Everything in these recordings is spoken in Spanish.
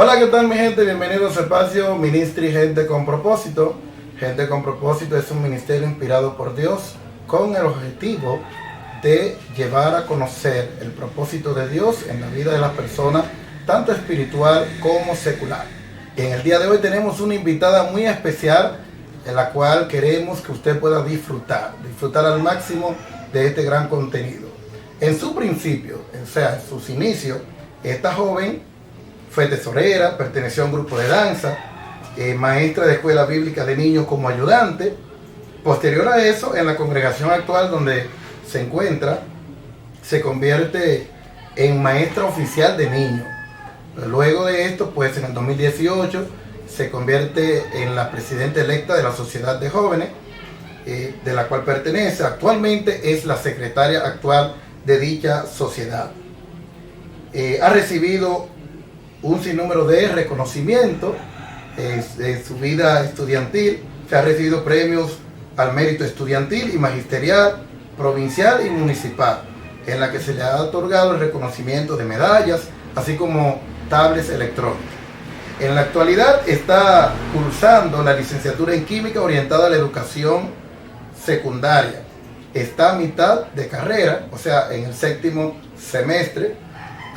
Hola, ¿qué tal mi gente? Bienvenidos a su espacio Ministry Gente con Propósito. Gente con Propósito es un ministerio inspirado por Dios con el objetivo de llevar a conocer el propósito de Dios en la vida de las personas, tanto espiritual como secular. Y en el día de hoy tenemos una invitada muy especial en la cual queremos que usted pueda disfrutar al máximo de este gran contenido. En su principio, o sea, en sus inicios, esta joven fue tesorera, perteneció a un grupo de danza, maestra de escuela bíblica de niños como ayudante. Posterior a eso, en la congregación actual donde se encuentra, se convierte en maestra oficial de niños. Luego de esto, pues en el 2018, se convierte en la presidenta electa de la Sociedad de Jóvenes, de la cual pertenece. Actualmente es la secretaria actual de dicha sociedad. Ha recibido un sinnúmero de reconocimientos en su vida estudiantil. Se ha recibido premios al mérito estudiantil y magisterial, provincial y municipal, en la que se le ha otorgado el reconocimiento de medallas, así como tablets electrónicas. En la actualidad está cursando la licenciatura en química orientada a la educación secundaria. Está a mitad de carrera, o sea, en el 7º semestre.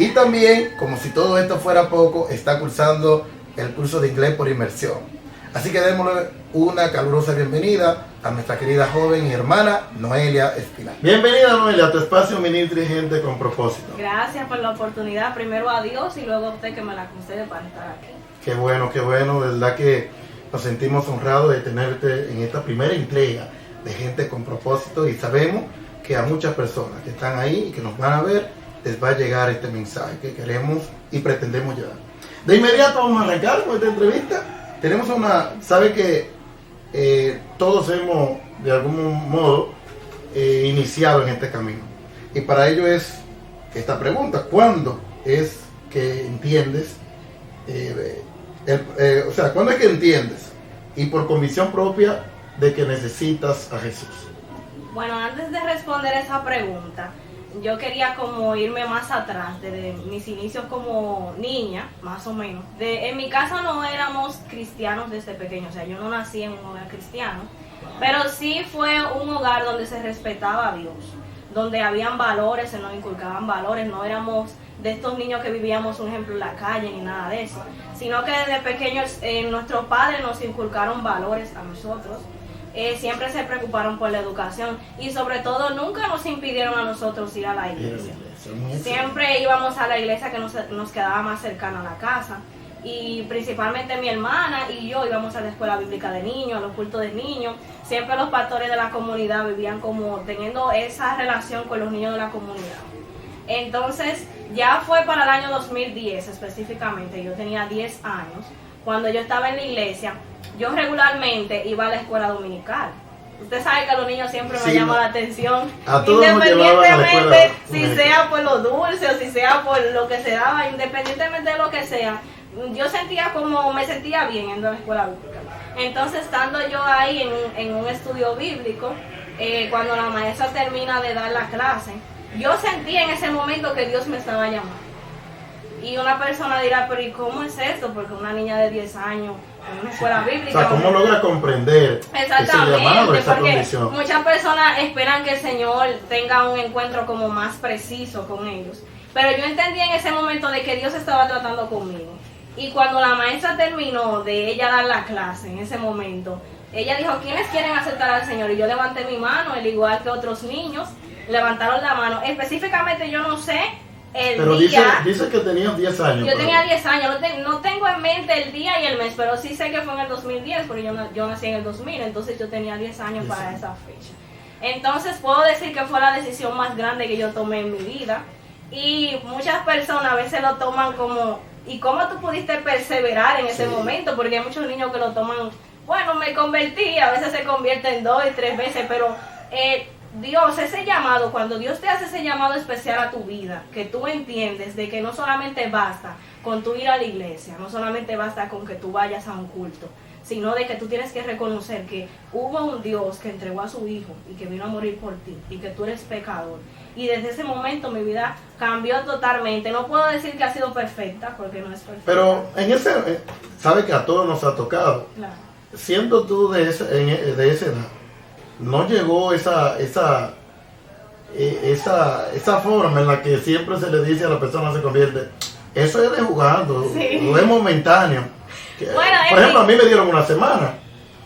Y también, como si todo esto fuera poco, está cursando el curso de inglés por inmersión. Así que démosle una calurosa bienvenida a nuestra querida joven y hermana Noelia Espinal. Bienvenida, Noelia, a tu espacio Ministry Gente con Propósito. Gracias por la oportunidad, primero a Dios y luego a usted que me la concede para estar aquí. Qué bueno, de verdad que nos sentimos honrados de tenerte en esta primera entrega de Gente con Propósito, y sabemos que a muchas personas que están ahí y que nos van a ver, les va a llegar este mensaje que queremos y pretendemos llevar. De inmediato vamos a arrancar con esta entrevista. Tenemos sabe que todos hemos de algún modo iniciado en este camino. Y para ello es esta pregunta: ¿cuándo es que entiendes? ¿Cuándo es que entiendes y por convicción propia de que necesitas a Jesús? Bueno, antes de responder esa pregunta, yo quería como irme más atrás, desde mis inicios como niña, más o menos. En mi casa no éramos cristianos desde pequeño, o sea, yo no nací en un hogar cristiano, pero sí fue un hogar donde se respetaba a Dios, donde habían valores, se nos inculcaban valores, no éramos de estos niños que vivíamos, un ejemplo, en la calle ni nada de eso, sino que desde pequeños nuestros padres nos inculcaron valores a nosotros. Siempre se preocuparon por la educación y sobre todo nunca nos impidieron a nosotros ir a la iglesia. Siempre íbamos a la iglesia que nos quedaba más cercana a la casa, y principalmente mi hermana y yo íbamos a la escuela bíblica de niños, a los cultos de niños. Siempre los pastores de la comunidad vivían como teniendo esa relación con los niños de la comunidad. Entonces ya fue para el año 2010 específicamente, yo tenía 10 años, cuando yo estaba en la iglesia. Yo regularmente iba a la escuela dominical. Usted sabe que a los niños siempre me llama la atención, independientemente si sea por lo dulce o si sea por lo que se daba, independientemente de lo que sea. Yo me sentía bien yendo a la escuela bíblica. Entonces, estando yo ahí en un estudio bíblico, cuando la maestra termina de dar la clase, yo sentí en ese momento que Dios me estaba llamando. Y una persona dirá, pero ¿y cómo es esto? Porque una niña de 10 años en una escuela bíblica... O sea, ¿cómo logra comprender ese llamado, esa condición? Muchas personas esperan que el Señor tenga un encuentro como más preciso con ellos. Pero yo entendí en ese momento de que Dios estaba tratando conmigo. Y cuando la maestra terminó de ella dar la clase, en ese momento, ella dijo, ¿quiénes quieren aceptar al Señor? Y yo levanté mi mano, al igual que otros niños, levantaron la mano. Específicamente yo no sé... Pero dice que tenías 10 años. Yo tenía 10 años, no tengo en mente el día y el mes, pero sí sé que fue en el 2010, porque yo nací en el 2000, entonces yo tenía 10 años para esa fecha. Entonces puedo decir que fue la decisión más grande que yo tomé en mi vida, y muchas personas a veces lo toman como, ¿y cómo tú pudiste perseverar en ese momento? Porque hay muchos niños que lo toman, bueno, me convertí, a veces se convierten 2 y 3 veces, pero... Dios, ese llamado, cuando Dios te hace ese llamado especial a tu vida, que tú entiendes de que no solamente basta con tú ir a la iglesia, no solamente basta con que tú vayas a un culto, sino de que tú tienes que reconocer que hubo un Dios que entregó a su hijo y que vino a morir por ti y que tú eres pecador. Y desde ese momento mi vida cambió totalmente. No puedo decir que ha sido perfecta porque no es perfecta. Pero en ese, sabe que a todos nos ha tocado. Claro. Siendo tú de esa edad, ¿no llegó esa forma en la que siempre se le dice a la persona se convierte? Eso es de jugando, Sí. no es momentáneo. Bueno, por ejemplo, a mí me dieron una semana.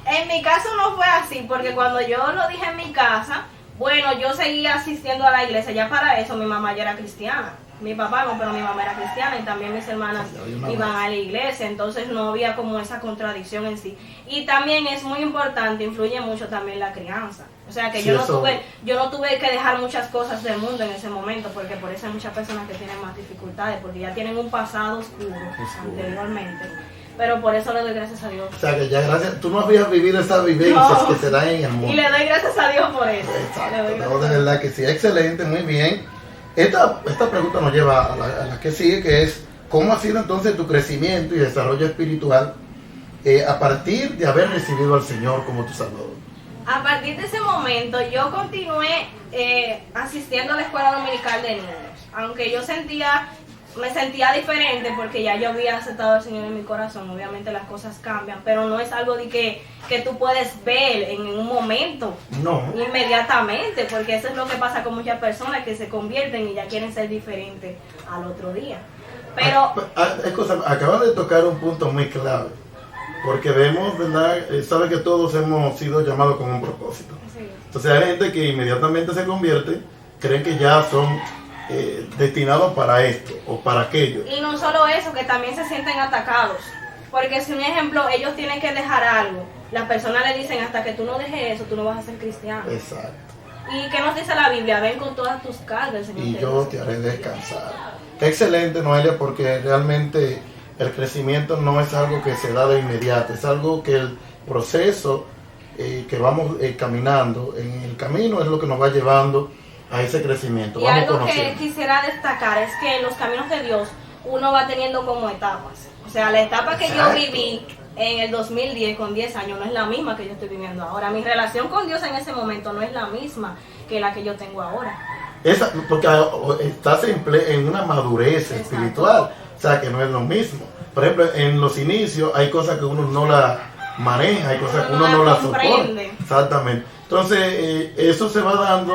En mi caso no fue así, porque cuando yo lo dije en mi casa, bueno, yo seguía asistiendo a la iglesia. Ya para eso mi mamá ya era cristiana. Mi papá no, pero mi mamá era cristiana y también mis hermanas iban a la iglesia. Entonces no había como esa contradicción en sí. Y también es muy importante, influye mucho también la crianza. O sea que Sí, yo no tuve que dejar muchas cosas del mundo en ese momento, porque por eso hay muchas personas que tienen más dificultades, porque ya tienen un pasado oscuro. Anteriormente. Pero por eso le doy gracias a Dios. O sea que ya gracias, tú no habías vivido esas vivencias que se dan en el mundo. Y le doy gracias a Dios por eso. Exacto, no, de verdad que sí, excelente, muy bien. Esta pregunta nos lleva a la que sigue, que es, ¿cómo ha sido entonces tu crecimiento y desarrollo espiritual a partir de haber recibido al Señor como tu Salvador? A partir de ese momento yo continué asistiendo a la escuela dominical de niños, aunque yo me sentía diferente porque ya yo había aceptado al Señor en mi corazón. Obviamente las cosas cambian, pero no es algo de que tú puedes ver en un momento, No. inmediatamente, porque eso es lo que pasa con muchas personas que se convierten y ya quieren ser diferentes al otro día. Pero Acabas de tocar un punto muy clave, porque vemos, ¿verdad? Sabe que todos hemos sido llamados con un propósito. sí. Entonces hay gente que inmediatamente se convierte, creen que ya son destinados para esto o para aquello. Y no solo eso, que también se sienten atacados. Porque si un ejemplo, ellos tienen que dejar algo, las personas le dicen, hasta que tú no dejes eso, tú no vas a ser cristiano. Exacto. ¿Y qué nos dice la Biblia? Ven con todas tus cargas, Señor. Y yo te haré descansar. Excelente, Noelia, porque realmente el crecimiento no es algo que se da de inmediato, es algo que el proceso que vamos caminando, en el camino es lo que nos va llevando a ese crecimiento. Y vamos algo que conociendo. quisiera destacar es que en los caminos de Dios uno va teniendo como etapas. O sea, la etapa que Exacto. yo viví en el 2010 con 10 años no es la misma que yo estoy viviendo ahora. Mi relación con Dios en ese momento no es la misma que la que yo tengo ahora. Porque estás en una madurez espiritual, o sea que no es lo mismo. Por ejemplo, en los inicios hay cosas que uno no la maneja, hay cosas que uno no la soporta. Exactamente. Entonces, eso se va dando,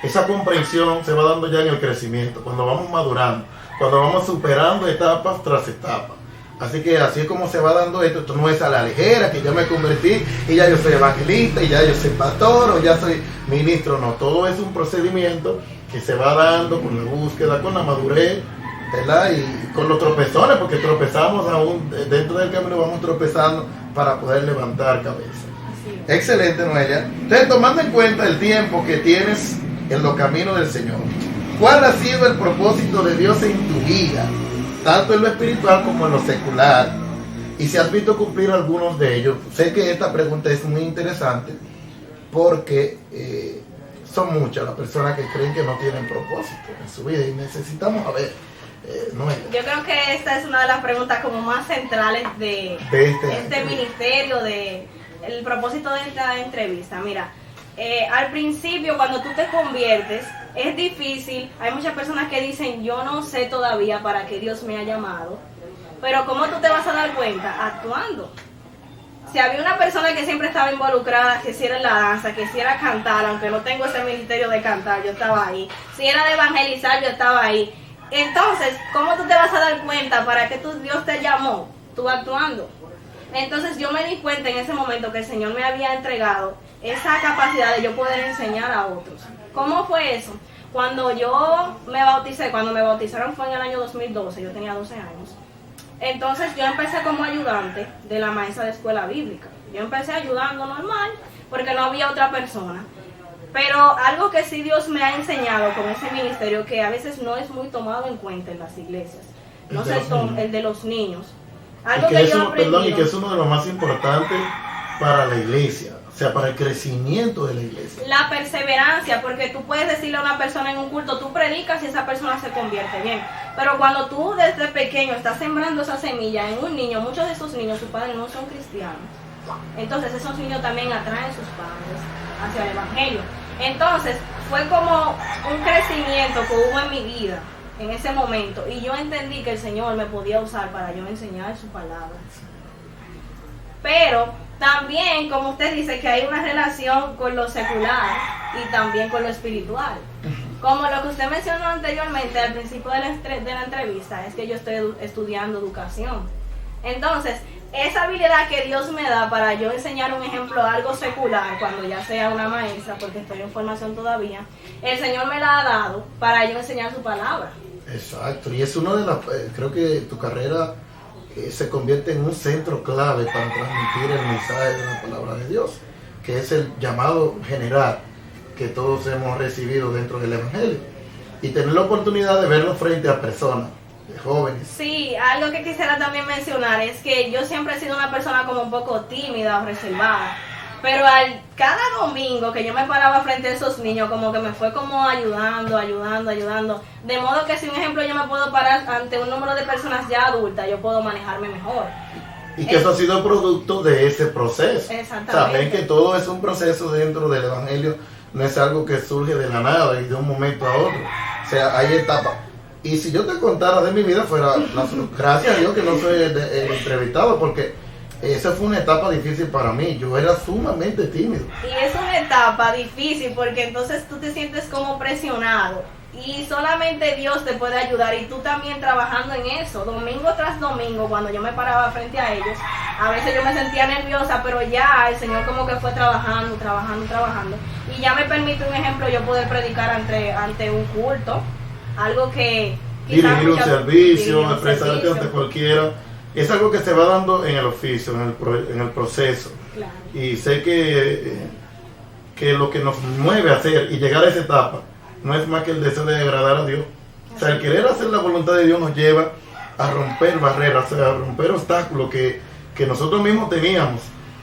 esa comprensión se va dando ya en el crecimiento, cuando vamos madurando, cuando vamos superando etapas tras etapas. Así que así es como se va dando esto. Esto no es a la ligera, que yo me convertí y ya yo soy evangelista, y ya yo soy pastor, o ya soy ministro. No, todo es un procedimiento que se va dando con la búsqueda, con la madurez, ¿verdad? Y con los tropezones, porque tropezamos aún dentro del camino, vamos tropezando para poder levantar cabeza. Así es. Excelente, Noelia. Entonces, tomando en cuenta el tiempo que tienes en los caminos del Señor, ¿cuál ha sido el propósito de Dios en tu vida, tanto en lo espiritual como en lo secular? Y si has visto cumplir algunos de ellos. Sé que esta pregunta es muy interesante porque son muchas las personas que creen que no tienen propósito en su vida y necesitamos Noelia. Yo creo que esta es una de las preguntas como más centrales de este ministerio, de el propósito de esta entrevista. Mira, al principio cuando tú te conviertes es difícil, hay muchas personas que dicen yo no sé todavía para qué Dios me ha llamado, pero ¿cómo tú te vas a dar cuenta? Actuando. Si había una persona que siempre estaba involucrada, que si era en la danza, que si era cantar, aunque no tengo ese ministerio de cantar, yo estaba ahí. Si era de evangelizar, yo estaba ahí. Entonces, ¿cómo tú te vas a dar cuenta para que Dios te llamó? Tú actuando. Entonces yo me di cuenta en ese momento que el Señor me había entregado esa capacidad de yo poder enseñar a otros. ¿Cómo fue eso? Cuando yo me bauticé, cuando me bautizaron fue en el año 2012, yo tenía 12 años. Entonces yo empecé como ayudante de la maestra de escuela bíblica. Yo empecé ayudando normal porque no había otra persona. Pero algo que sí Dios me ha enseñado con ese ministerio, que a veces no es muy tomado en cuenta en las iglesias, no sé, el de los niños. Algo que yo aprendí. Y que es uno de los más importantes para la iglesia, o sea, para el crecimiento de la iglesia. La perseverancia, porque tú puedes decirle a una persona en un culto, tú predicas y esa persona se convierte bien. Pero cuando tú desde pequeño estás sembrando esa semilla en un niño, muchos de esos niños, sus padres no son cristianos. Entonces esos niños también atraen a sus padres hacia el Evangelio. Entonces fue como un crecimiento que hubo en mi vida en ese momento, y yo entendí que el Señor me podía usar para yo enseñar su palabra. Pero también, como usted dice, que hay una relación con lo secular y también con lo espiritual. Como lo que usted mencionó anteriormente al principio de la entrevista, es que yo estoy estudiando educación. Entonces, esa habilidad que Dios me da para yo enseñar un ejemplo, algo secular, cuando ya sea una maestra, porque estoy en formación todavía, el Señor me la ha dado para yo enseñar su palabra. Exacto, y es una de las, creo que tu carrera se convierte en un centro clave para transmitir el mensaje de la palabra de Dios, que es el llamado general que todos hemos recibido dentro del Evangelio, y tener la oportunidad de verlo frente a personas, de jóvenes. Sí, algo que quisiera también mencionar es que yo siempre he sido una persona como un poco tímida o reservada, pero cada domingo que yo me paraba frente a esos niños, como que me fue como ayudando, de modo que si un ejemplo yo me puedo parar ante un número de personas ya adultas, yo puedo manejarme mejor. Y que eso ha sido producto de ese proceso. Exactamente. Saben que todo es un proceso dentro del Evangelio, no es algo que surge de la nada y de un momento a otro. O sea, hay etapas. Y si yo te contara de mi vida, gracias a Dios que no soy el entrevistado, porque esa fue una etapa difícil para mí. Yo era sumamente tímido. Y es una etapa difícil porque entonces tú te sientes como presionado. Y solamente Dios te puede ayudar, y tú también trabajando en eso, domingo tras domingo. Cuando yo me paraba frente a ellos, a veces yo me sentía nerviosa, pero ya el Señor como que fue trabajando, y ya me permite, un ejemplo, yo poder predicar ante un culto, algo que dirigir un servicio, expresarte ante cualquiera, es algo que se va dando en el oficio, en el proceso. Claro. Y sé que lo que nos mueve a hacer y llegar a esa etapa no es más que el deseo de agradar a Dios. O sea, el querer hacer la voluntad de Dios nos lleva a romper barreras, o sea, a romper obstáculos que nosotros mismos teníamos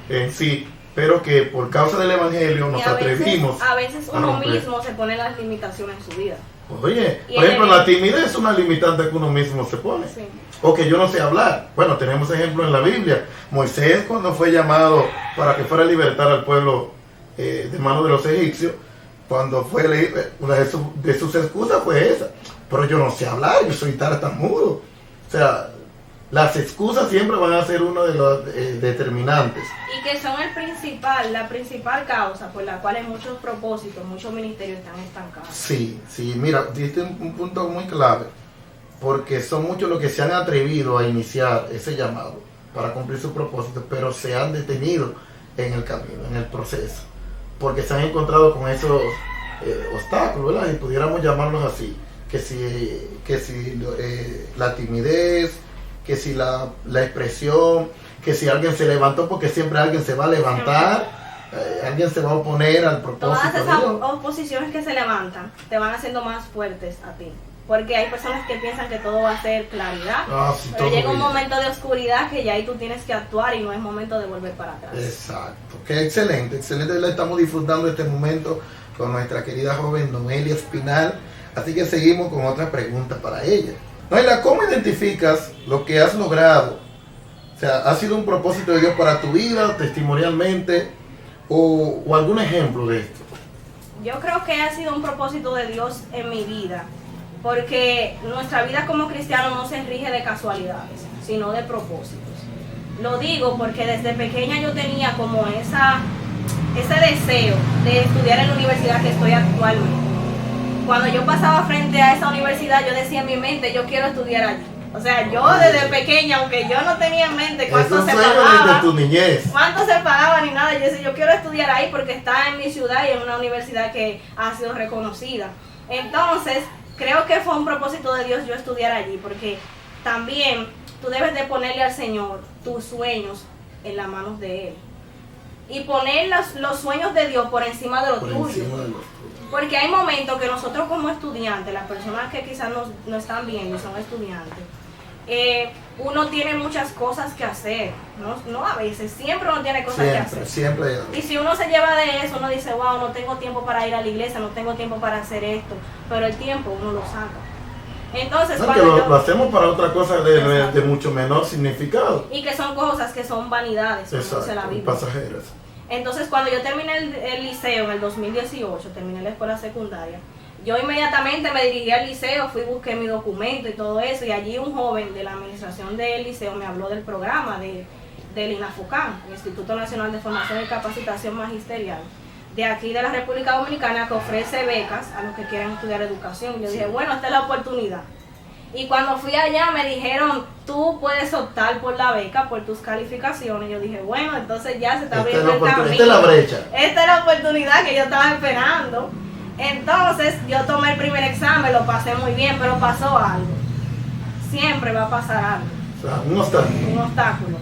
en sí, pero que por causa del Evangelio nos atrevimos. A veces uno mismo se pone las limitaciones en su vida. Oye, por ejemplo, la timidez es una limitante que uno mismo se pone. Sí. O que yo no sé hablar. Bueno, tenemos ejemplos en la Biblia. Moisés, cuando fue llamado para que fuera a libertar al pueblo de manos de los egipcios, cuando fue una de sus excusas fue esa: pero yo no sé hablar, yo soy tartamudo. O sea, las excusas siempre van a ser uno de los determinantes. Y que son la principal causa por la cual muchos propósitos, muchos ministerios están estancados. Sí, mira, diste un punto muy clave, porque son muchos los que se han atrevido a iniciar ese llamado para cumplir su propósito, pero se han detenido en el camino, en el proceso, porque se han encontrado con esos obstáculos, ¿verdad? Y pudiéramos llamarlos así, que si la timidez, que si la expresión, que si alguien se levantó, porque siempre alguien se va a levantar, alguien se va a oponer al propósito. Todas esas oposiciones que se levantan te van haciendo más fuertes a ti, porque hay personas que piensan que todo va a ser claridad, Sí, pero llega un momento de oscuridad que ya ahí tú tienes que actuar y no es momento de volver para atrás. Exacto, qué excelente, estamos disfrutando este momento con nuestra querida joven Noelia Espinal, así que seguimos con otra pregunta para ella. Noelia, ¿cómo identificas lo que has logrado? O sea, ¿ha sido un propósito de Dios para tu vida, testimonialmente, o algún ejemplo de esto? Yo creo que ha sido un propósito de Dios en mi vida, porque nuestra vida como cristianos no se rige de casualidades, sino de propósitos. Lo digo porque desde pequeña yo tenía como ese deseo de estudiar en la universidad que estoy actualmente. Cuando yo pasaba frente a esa universidad, yo decía en mi mente, yo quiero estudiar allí. O sea, yo desde pequeña, aunque yo no tenía en mente cuánto se pagaba, tu niñez. cuánto se pagaba ni nada, yo decía, yo quiero estudiar ahí porque está en mi ciudad y en una universidad que ha sido reconocida. Entonces, creo que fue un propósito de Dios yo estudiar allí, porque también tú debes de ponerle al Señor tus sueños en las manos de Él. Y poner los sueños de Dios por encima de los tuyos. Porque hay momentos que nosotros como estudiantes, las personas que quizás no están viendo y son estudiantes, uno tiene muchas cosas que hacer, no a veces, siempre uno tiene cosas que hacer. Siempre. Y si uno se lleva de eso, uno dice, wow, no tengo tiempo para ir a la iglesia, no tengo tiempo para hacer esto, pero el tiempo uno lo saca. Entonces, no, que lo hacemos para otra cosa de mucho menor significado. Y que son cosas que son vanidades, como dice la Biblia. Pasajeras. Entonces, cuando yo terminé el liceo en el 2018, terminé la escuela secundaria, yo inmediatamente me dirigí al liceo, busqué mi documento y todo eso, y allí un joven de la administración del liceo me habló del programa del INAFUCAM, el Instituto Nacional de Formación y Capacitación Magisterial, de aquí de la República Dominicana, que ofrece becas a los que quieran estudiar educación. Yo dije, bueno, esta es la oportunidad. Y cuando fui allá me dijeron, tú puedes optar por la beca, por tus calificaciones. Yo dije, bueno, entonces ya se está abriendo el camino. Esta es la brecha. Esta es la oportunidad que yo estaba esperando. Entonces yo tomé el primer examen, lo pasé muy bien, pero pasó algo. Siempre va a pasar algo. O sea, un obstáculo. Un obstáculo.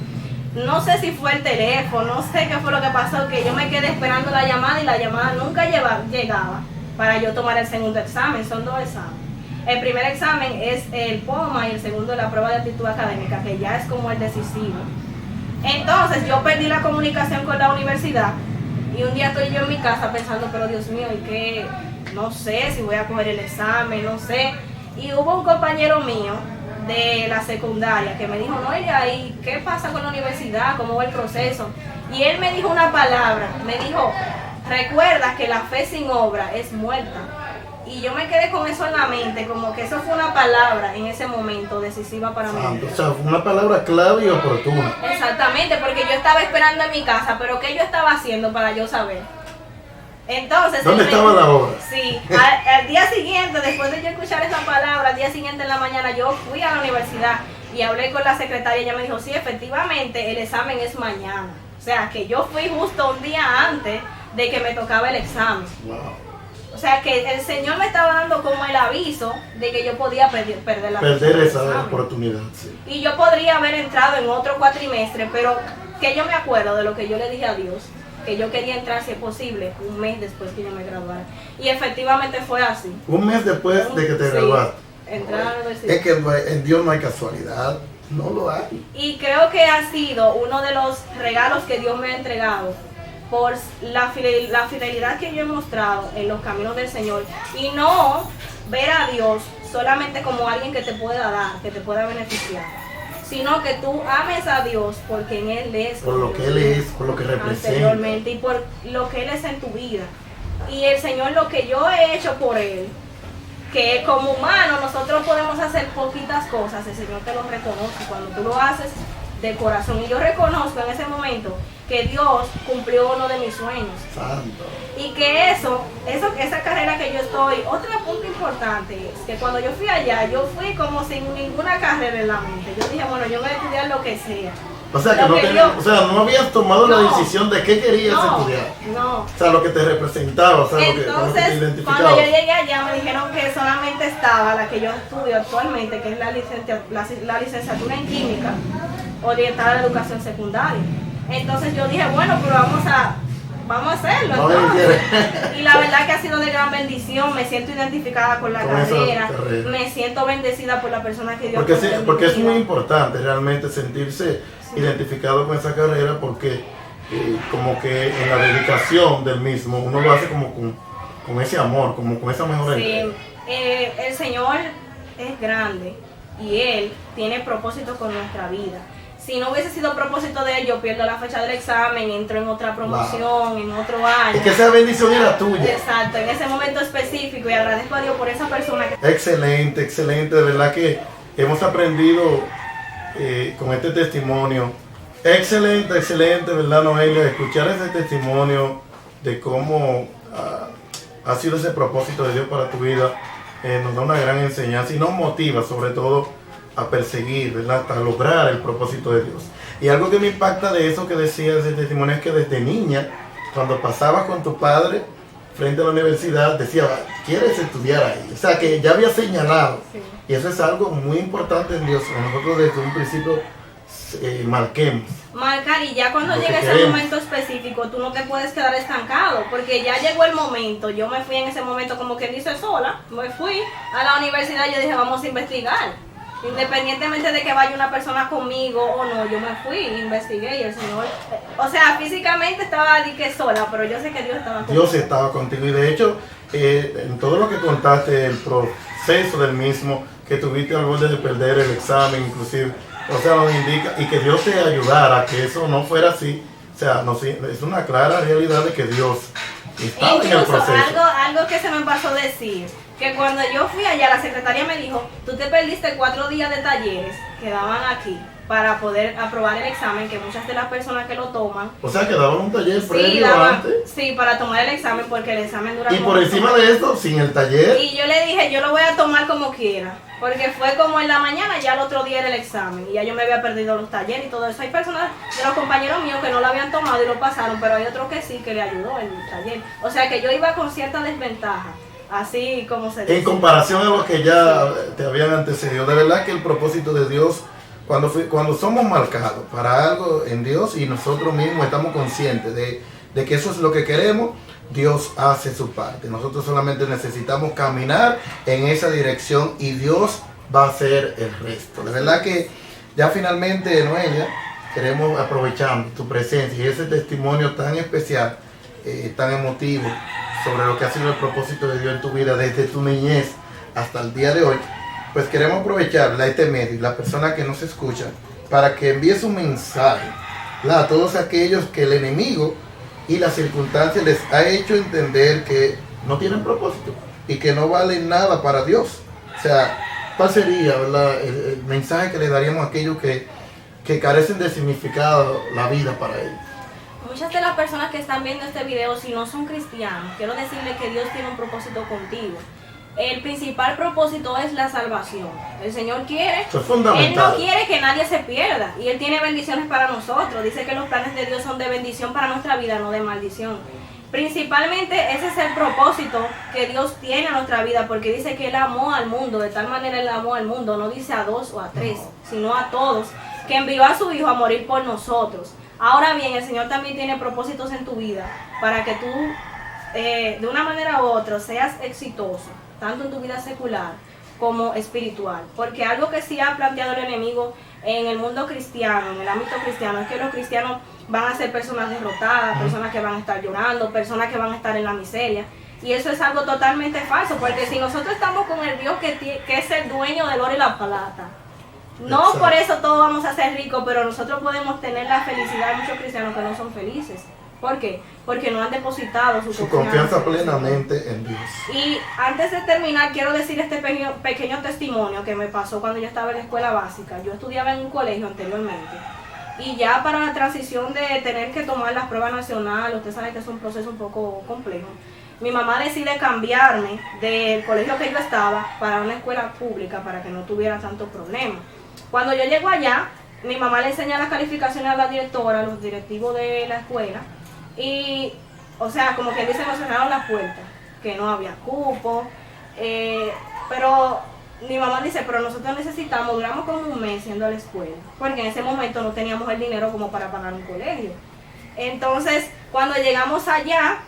No sé si fue el teléfono, no sé qué fue lo que pasó, que yo me quedé esperando la llamada y la llamada nunca llegaba para yo tomar el segundo examen. Son 2 exámenes. El primer examen es el POMA y el segundo la prueba de aptitud académica, que ya es como el decisivo. Entonces yo perdí la comunicación con la universidad y un día estoy yo en mi casa pensando, pero Dios mío, ¿y qué? No sé si voy a coger el examen, no sé. Y hubo un compañero mío de la secundaria que me dijo, no, ¿y qué pasa con la universidad? ¿Cómo va el proceso? Y él me dijo una palabra, me dijo, recuerda que la fe sin obra es muerta. Y yo me quedé con eso en la mente, como que eso fue una palabra en ese momento decisiva para mí. O sea, fue una palabra clave y oportuna. Exactamente, porque yo estaba esperando en mi casa, pero ¿qué yo estaba haciendo para yo saber? Entonces, ¿dónde estaba la obra? Sí, al día siguiente, después de yo escuchar esa palabra, al día siguiente en la mañana, yo fui a la universidad y hablé con la secretaria y ella me dijo, sí, efectivamente, el examen es mañana. O sea, que yo fui justo un día antes de que me tocaba el examen. Wow. O sea que el Señor me estaba dando como el aviso de que yo podía perder esa oportunidad. Sí. Y yo podría haber entrado en otro cuatrimestre, pero que yo me acuerdo de lo que yo le dije a Dios, que yo quería entrar si es posible, un mes después que yo me graduara. Y efectivamente fue así. Un mes después de que te graduaste. Entrar a la universidad. Es que en Dios no hay casualidad, no lo hay. Y creo que ha sido uno de los regalos que Dios me ha entregado por la fidelidad que yo he mostrado en los caminos del Señor y no ver a Dios solamente como alguien que te pueda dar, que te pueda beneficiar, sino que tú ames a Dios porque en Él es. Por lo que Él es, por lo que representa. Anteriormente y por lo que Él es en tu vida. Y el Señor, lo que yo he hecho por Él, que como humanos nosotros podemos hacer poquitas cosas, el Señor te lo reconoce cuando tú lo haces de corazón. Y yo reconozco en ese momento que Dios cumplió uno de mis sueños. Santo. Y que esa carrera que yo estoy, otro punto importante es que cuando yo fui allá, yo fui como sin ninguna carrera en la mente. Yo dije, bueno, yo voy a estudiar lo que sea. O sea, que no habías tomado la decisión de qué querías estudiar. No. O sea, lo que te representaba, o sea, entonces, lo que te identificaba. cuando yo llegué allá me dijeron que solamente estaba la que yo estudio actualmente, que es la licenciatura en química, orientada a la educación secundaria. Entonces yo dije, bueno, pero vamos a hacerlo. Entonces. Y la verdad que ha sido de gran bendición, me siento identificada con la carrera, me siento bendecida por la persona que Dios me porque es muy importante realmente sentirse identificado con esa carrera, porque como que en la dedicación del mismo uno lo hace como con ese amor, como con esa mejor entrega. El Señor es grande y Él tiene propósito con nuestra vida. Si no hubiese sido propósito de Él, yo pierdo la fecha del examen, entro en otra promoción, en otro año. Es que esa bendición era tuya. Exacto, en ese momento específico, y agradezco a Dios por esa persona. Excelente, excelente, de verdad que hemos aprendido con este testimonio. Excelente, excelente, ¿verdad, Noelia? Escuchar ese testimonio de cómo ha sido ese propósito de Dios para tu vida, nos da una gran enseñanza y nos motiva sobre todo a perseguir, ¿verdad? Hasta lograr el propósito de Dios. Y algo que me impacta de eso que decía ese testimonio es que desde niña, cuando pasabas con tu padre frente a la universidad, decía, ¿quieres estudiar ahí? O sea, que ya había señalado. Sí. Y eso es algo muy importante en Dios. Nosotros desde un principio marquemos. Marcar, y ya cuando llegue ese momento específico, tú no te puedes quedar estancado, porque ya llegó el momento. Yo me fui en ese momento, como que dice, sola, me fui a la universidad y yo dije, vamos a investigar. Independientemente de que vaya una persona conmigo o no, yo me fui, investigué y el Señor, o sea, físicamente estaba sola, pero yo sé que Dios estaba contigo. Dios estaba contigo, y de hecho, en todo lo que contaste, el proceso del mismo, que tuviste al borde de perder el examen, inclusive. O sea, nos indica, y que Dios te ayudara a que eso no fuera así. O sea, es una clara realidad de que Dios estaba en el Incluso proceso. algo que se me pasó decir, que cuando yo fui allá, la secretaria me dijo, tú te perdiste 4 días de talleres que daban aquí para poder aprobar el examen, que muchas de las personas que lo toman... O sea, que daban un taller sí, previo antes. Sí, para tomar el examen, porque el examen dura... Y por encima de esto, sin el taller... Y yo le dije, yo lo voy a tomar como quiera, porque fue como en la mañana, ya el otro día era el examen, y ya yo me había perdido los talleres y todo eso. Hay personas de los compañeros míos que no lo habían tomado y lo pasaron, pero hay otros que sí, que le ayudó el taller. O sea, que yo iba con cierta desventaja. Así como se dice. En comparación a lo que ya te habían antecedido, de verdad que el propósito de Dios, cuando somos marcados para algo en Dios y nosotros mismos estamos conscientes de que eso es lo que queremos, Dios hace su parte. Nosotros solamente necesitamos caminar en esa dirección y Dios va a hacer el resto. De verdad que ya finalmente, Noelia, queremos aprovechar tu presencia y ese testimonio tan especial, tan emotivo, sobre lo que ha sido el propósito de Dios en tu vida desde tu niñez hasta el día de hoy, pues queremos aprovechar este medio y la persona que nos escucha para que envíes un mensaje a todos aquellos que el enemigo y las circunstancias les ha hecho entender que no tienen propósito y que no valen nada para Dios. O sea, ¿cuál sería, verdad, el mensaje que le daríamos a aquellos que carecen de significado la vida para ellos? Muchas de las personas que están viendo este video, si no son cristianos, quiero decirles que Dios tiene un propósito contigo. El principal propósito es la salvación. El Señor quiere, Eso es fundamental. Él no quiere que nadie se pierda. Y Él tiene bendiciones para nosotros. Dice que los planes de Dios son de bendición para nuestra vida, no de maldición. Principalmente ese es el propósito que Dios tiene en nuestra vida, porque dice que Él amó al mundo, de tal manera Él amó al mundo, no dice a 2 o a 3, sino a todos, que envió a su Hijo a morir por nosotros. Ahora bien, el Señor también tiene propósitos en tu vida para que tú, de una manera u otra, seas exitoso, tanto en tu vida secular como espiritual. Porque algo que sí ha planteado el enemigo en el mundo cristiano, en el ámbito cristiano, es que los cristianos van a ser personas derrotadas, personas que van a estar llorando, personas que van a estar en la miseria. Y eso es algo totalmente falso, porque si nosotros estamos con el Dios que es el dueño del oro y la plata, no Exacto. por eso todos vamos a ser ricos, pero nosotros podemos tener la felicidad de muchos cristianos que no son felices. ¿Por qué? Porque no han depositado su confianza plenamente en Dios. Y antes de terminar, quiero decir este pequeño testimonio que me pasó cuando yo estaba en la escuela básica. Yo estudiaba en un colegio anteriormente. Y ya para la transición de tener que tomar las pruebas nacionales, usted sabe que es un proceso un poco complejo, mi mamá decide cambiarme del colegio que yo estaba para una escuela pública para que no tuviera tantos problemas. Cuando yo llego allá, mi mamá le enseña las calificaciones a la directora, a los directivos de la escuela, y, o sea, como que dice, nos cerraron las puertas, que no había cupo, pero mi mamá dice, pero nosotros necesitamos, duramos como un mes yendo a la escuela, porque en ese momento no teníamos el dinero como para pagar un colegio. Entonces, cuando llegamos allá,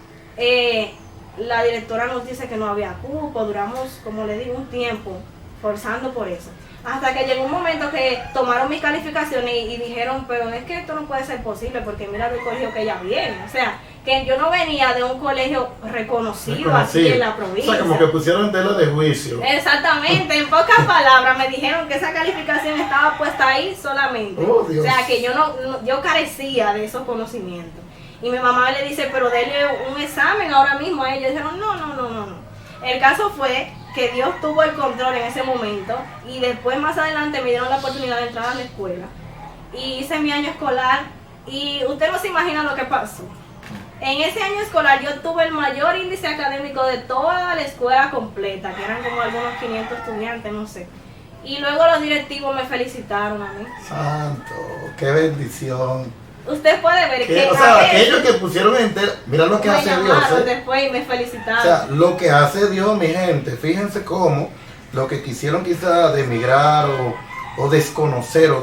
la directora nos dice que no había cupo, duramos, como le digo, un tiempo forzando por eso. Hasta que llegó un momento que tomaron mis calificaciones y dijeron, pero es que esto no puede ser posible porque mira el colegio que ella viene. O sea, que yo no venía de un colegio reconocido aquí en la provincia. O sea, como que pusieron tela de juicio. Exactamente, en pocas palabras me dijeron que esa calificación estaba puesta ahí solamente. Oh, Dios. O sea, que yo carecía de esos conocimientos. Y mi mamá le dice, pero denle un examen ahora mismo a ellos. Dijeron, no. El caso fue que Dios tuvo el control en ese momento y después más adelante me dieron la oportunidad de entrar a la escuela y hice mi año escolar y usted no se imagina lo que pasó. En ese año escolar yo tuve el mayor índice académico de toda la escuela completa, que eran como algunos 500 estudiantes, no sé. Y luego los directivos me felicitaron a mí. Santo, qué bendición. Usted puede ver que O sea, aquellos que pusieron entero, mira lo que me hace Dios. llamaron después y me felicitaron. O sea, lo que hace Dios, mi gente, fíjense cómo lo que quisieron quizá de emigrar o desconocer o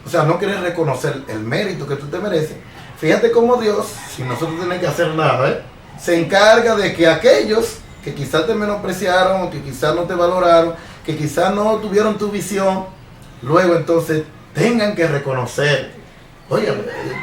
sea, no quieren reconocer el mérito que tú te mereces. Fíjate cómo Dios, sin nosotros tener que hacer nada, se encarga de que aquellos que quizás te menospreciaron, que quizás no te valoraron, que quizás no tuvieron tu visión, luego entonces tengan que reconocer Oye,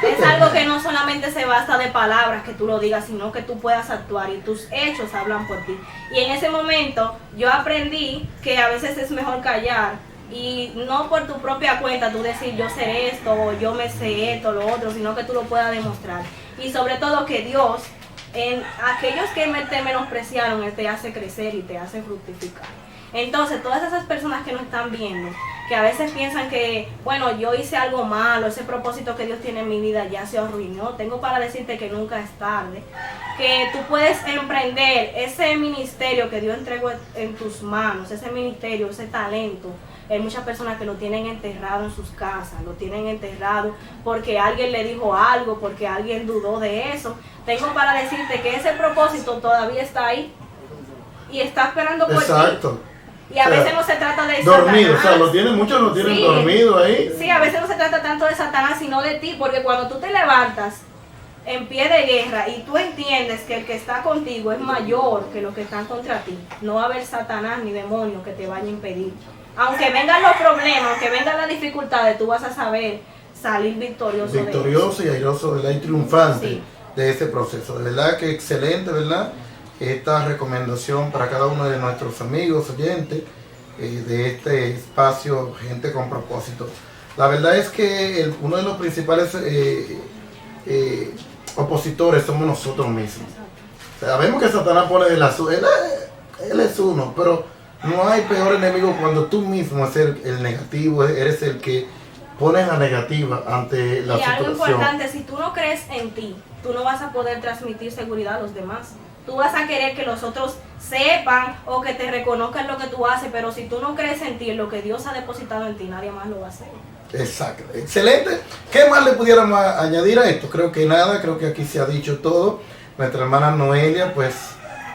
Es algo que no solamente se basta de palabras que tú lo digas, sino que tú puedas actuar y tus hechos hablan por ti. Y en ese momento yo aprendí que a veces es mejor callar y no por tu propia cuenta tú decir yo sé esto o yo me sé esto, lo otro, sino que tú lo puedas demostrar. Y sobre todo que Dios, en aquellos que te menospreciaron, Él te hace crecer y te hace fructificar. Entonces, todas esas personas que nos están viendo, que a veces piensan que, bueno, yo hice algo malo, ese propósito que Dios tiene en mi vida ya se arruinó, tengo para decirte que nunca es tarde, que tú puedes emprender ese ministerio que Dios entregó en tus manos, ese ministerio, ese talento. Hay muchas personas que lo tienen enterrado en sus casas, lo tienen enterrado porque alguien le dijo algo, porque alguien dudó de eso. Tengo para decirte que ese propósito todavía está ahí y está esperando por ti. Exacto. Y a veces no se trata de dormido, Satanás. o sea, muchos lo tienen dormido ahí. Sí, a veces no se trata tanto de Satanás, sino de ti, porque cuando tú te levantas en pie de guerra y tú entiendes que el que está contigo es mayor que los que están contra ti, no va a haber Satanás ni demonio que te vaya a impedir. Aunque vengan los problemas, aunque vengan las dificultades, tú vas a saber salir victorioso y airoso, ¿verdad? Y triunfante, sí, de ese proceso. De verdad que excelente, ¿verdad? Esta recomendación para cada uno de nuestros amigos, oyentes, de este espacio Gente con Propósito. La verdad es que uno de los principales opositores somos nosotros mismos. Sabemos que Satanás pone el azul, él es uno, pero no hay peor enemigo cuando tú mismo eres el negativo, eres el que pones la negativa ante la situación. Y algo importante, si tú no crees en ti, tú no vas a poder transmitir seguridad a los demás. Tú vas a querer que los otros sepan o que te reconozcan lo que tú haces, pero si tú no crees en ti, en lo que Dios ha depositado en ti, nadie más lo va a hacer. Exacto, excelente. ¿Qué más le pudiéramos añadir a esto? Creo que nada, creo que aquí se ha dicho todo. Nuestra hermana Noelia, pues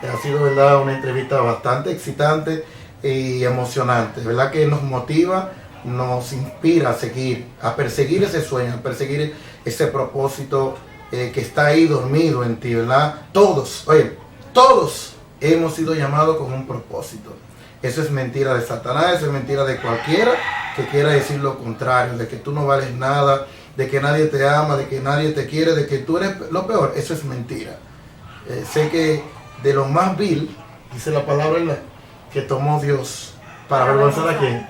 ha sido, ¿verdad?, una entrevista bastante excitante y emocionante, ¿verdad?, que nos motiva, nos inspira a seguir, a perseguir ese sueño, a perseguir ese propósito que está ahí dormido en ti, ¿verdad? Todos, oye, todos hemos sido llamados con un propósito. Eso es mentira de Satanás, eso es mentira de cualquiera que quiera decir lo contrario, de que tú no vales nada, de que nadie te ama, de que nadie te quiere, de que tú eres lo peor. Eso es mentira. Sé que de lo más vil, dice la palabra, ¿verdad?, que tomó Dios para avergonzar a quién,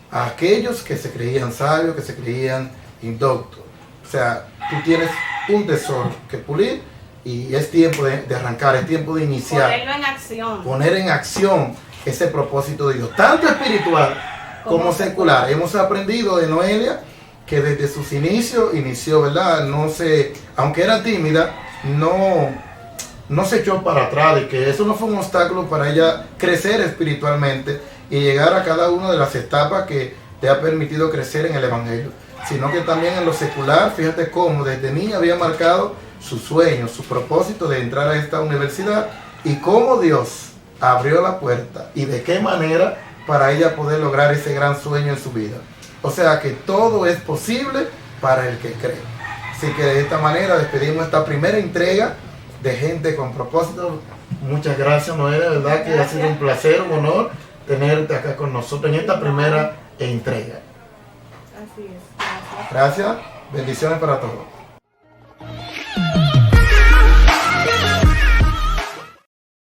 a aquellos que se creían sabios, que se creían indoctos. O sea, tú tienes un tesoro que pulir y es tiempo de arrancar, es tiempo de iniciar. Ponerlo en acción. Poner en acción ese propósito de Dios, tanto espiritual como secular. Hemos aprendido de Noelia que desde sus inicios, ¿verdad? Aunque era tímida, no se echó para atrás, de que eso no fue un obstáculo para ella crecer espiritualmente y llegar a cada una de las etapas que te ha permitido crecer en el Evangelio, sino que también en lo secular. Fíjate cómo desde niña había marcado su sueño, su propósito de entrar a esta universidad y cómo Dios abrió la puerta y de qué manera para ella poder lograr ese gran sueño en su vida. O sea que todo es posible para el que cree. Así que de esta manera despedimos esta primera entrega de Gente con Propósito. Muchas gracias, Noelia, de verdad que ha sido un placer, un honor tenerte acá con nosotros en esta primera entrega. Así es. Gracias, bendiciones para todos.